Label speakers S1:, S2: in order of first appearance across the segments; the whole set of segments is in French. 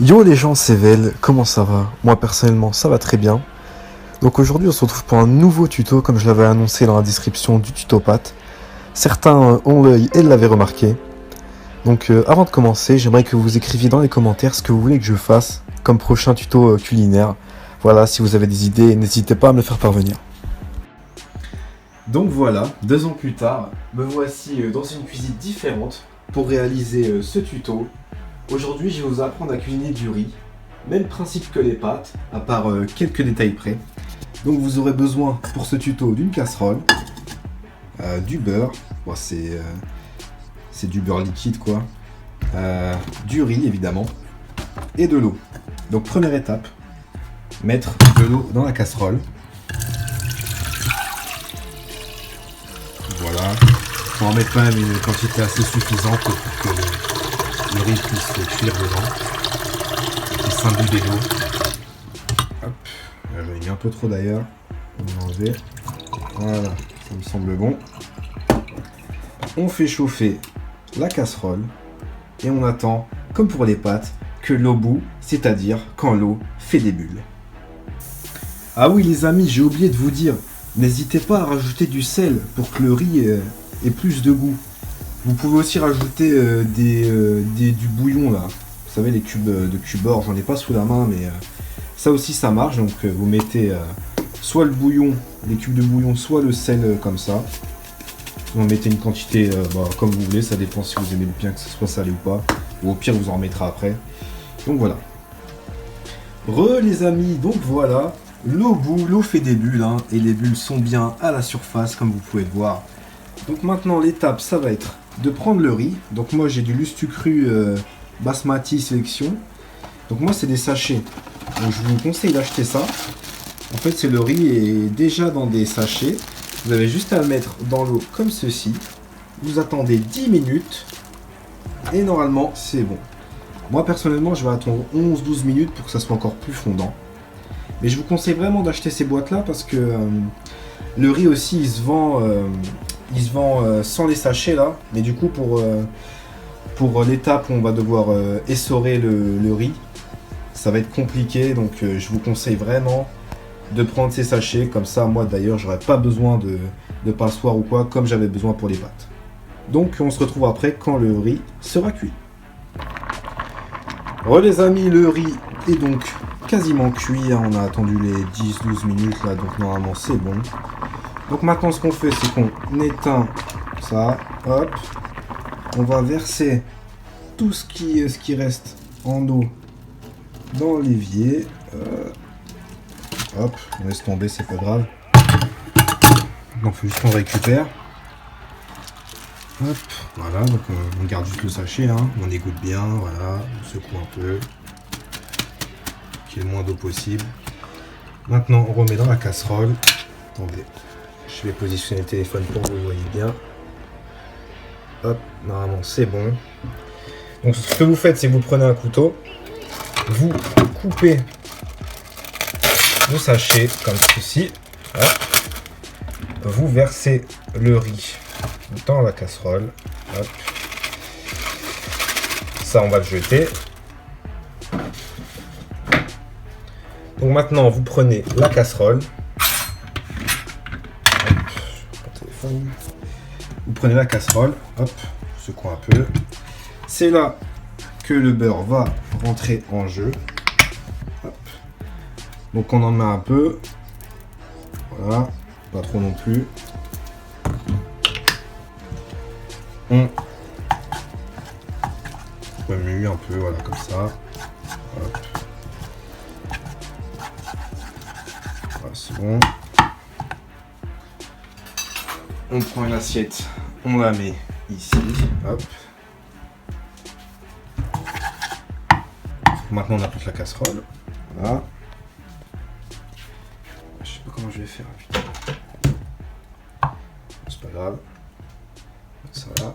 S1: Yo les gens, c'est Vel, comment ça va? Moi personnellement ça va très bien. Donc aujourd'hui on se retrouve pour un nouveau tuto comme je l'avais annoncé dans la description du tuto pâte. Certains ont l'œil et l'avaient remarqué. Donc avant de commencer, j'aimerais que vous écriviez dans les commentaires ce que vous voulez que je fasse comme prochain tuto culinaire. Voilà, si vous avez des idées, n'hésitez pas à me le faire parvenir. Donc voilà, 2 ans plus tard, me voici dans une cuisine différente pour réaliser ce tuto. Aujourd'hui, je vais vous apprendre à cuisiner du riz. Même principe que les pâtes, à part quelques détails près. Donc vous aurez besoin pour ce tuto d'une casserole, du beurre, bon, c'est du beurre liquide quoi, du riz évidemment, et de l'eau. Donc première étape, mettre de l'eau dans la casserole. Voilà, il faut en mettre quand même une quantité assez suffisante pour que le riz puisse cuire dedans et s'imbiber d'eau. Hop, là j'en ai mis un peu trop d'ailleurs, on va enlever. Voilà, ça me semble bon. On fait chauffer la casserole et on attend, comme pour les pâtes, que l'eau bout, c'est-à-dire quand l'eau fait des bulles. Ah oui les amis, j'ai oublié de vous dire, n'hésitez pas à rajouter du sel pour que le riz ait plus de goût. Vous pouvez aussi rajouter du bouillon là. Vous savez les cubes de cubord, j'en ai pas sous la main mais ça aussi ça marche. Donc vous mettez soit le bouillon, les cubes de bouillon, soit le sel comme ça. Vous en mettez une quantité comme vous voulez, ça dépend si vous aimez bien que ce soit salé ou pas. Ou au pire vous en remettrez après. Donc voilà. Les amis, donc voilà. L'eau bout, l'eau fait des bulles hein, et les bulles sont bien à la surface comme vous pouvez le voir. Donc maintenant l'étape ça va être de prendre le riz. Donc moi j'ai du Lustucru Basmati sélection. Donc moi c'est des sachets. Donc je vous conseille d'acheter ça. En fait c'est le riz est déjà dans des sachets. Vous avez juste à le mettre dans l'eau comme ceci. Vous attendez 10 minutes. Et normalement c'est bon. Moi personnellement je vais attendre 11-12 minutes pour que ça soit encore plus fondant. Mais je vous conseille vraiment d'acheter ces boîtes là parce que le riz aussi il se vend sans les sachets là, mais du coup pour l'étape où on va devoir essorer le riz, ça va être compliqué, donc je vous conseille vraiment de prendre ces sachets, comme ça moi d'ailleurs j'aurais pas besoin de passoire ou quoi, comme j'avais besoin pour les pâtes. Donc on se retrouve après quand le riz sera cuit. Les amis, le riz est donc quasiment cuit, hein. On a attendu les 10-12 minutes là, donc normalement c'est bon. Donc maintenant ce qu'on fait c'est qu'on éteint ça, hop, on va verser tout ce qui reste en eau dans l'évier, hop, on laisse tomber, c'est pas grave. Donc il faut juste qu'on récupère, hop, voilà, donc on garde juste le sachet, hein. On égoutte bien, voilà, on secoue un peu, qu'il y ait le moins d'eau possible. Maintenant on remet dans la casserole, attendez. Je vais positionner le téléphone pour que vous voyez bien. Hop, normalement c'est bon. Donc ce que vous faites, c'est que vous prenez un couteau, vous coupez vos sachets comme ceci. Hop. Vous versez le riz dans la casserole. Hop. Ça, on va le jeter. Donc maintenant, vous prenez la casserole. Vous prenez la casserole, hop, secouez un peu. C'est là que le beurre va rentrer en jeu. Hop. Donc on en met un peu. Voilà, pas trop non plus. On remue un peu, voilà, comme ça. Hop. Voilà, c'est bon. On prend une assiette, on la met ici, hop. Maintenant on applique la casserole, voilà. Je sais pas comment je vais faire, putain. C'est pas grave. Ça va.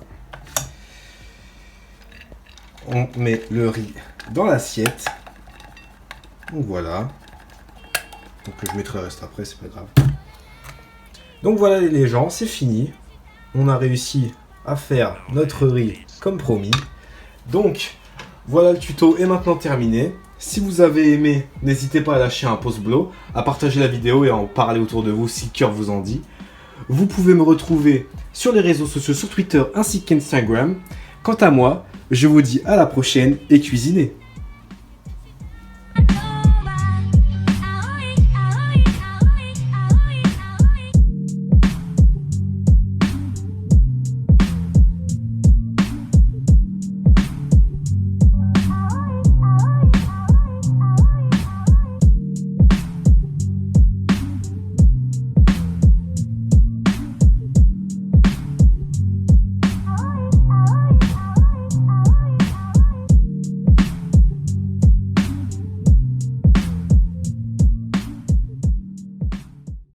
S1: On met le riz dans l'assiette. Donc voilà. Donc je mettrai le reste après, c'est pas grave. Donc voilà les gens, c'est fini. On a réussi à faire notre riz comme promis. Donc Voilà, le tuto est maintenant terminé. Si vous avez aimé, n'hésitez pas à lâcher un pouce bleu, à partager la vidéo et à en parler autour de vous si le cœur vous en dit. Vous pouvez me retrouver sur les réseaux sociaux, sur Twitter ainsi qu'Instagram. Quant à moi, je vous dis à la prochaine et cuisinez!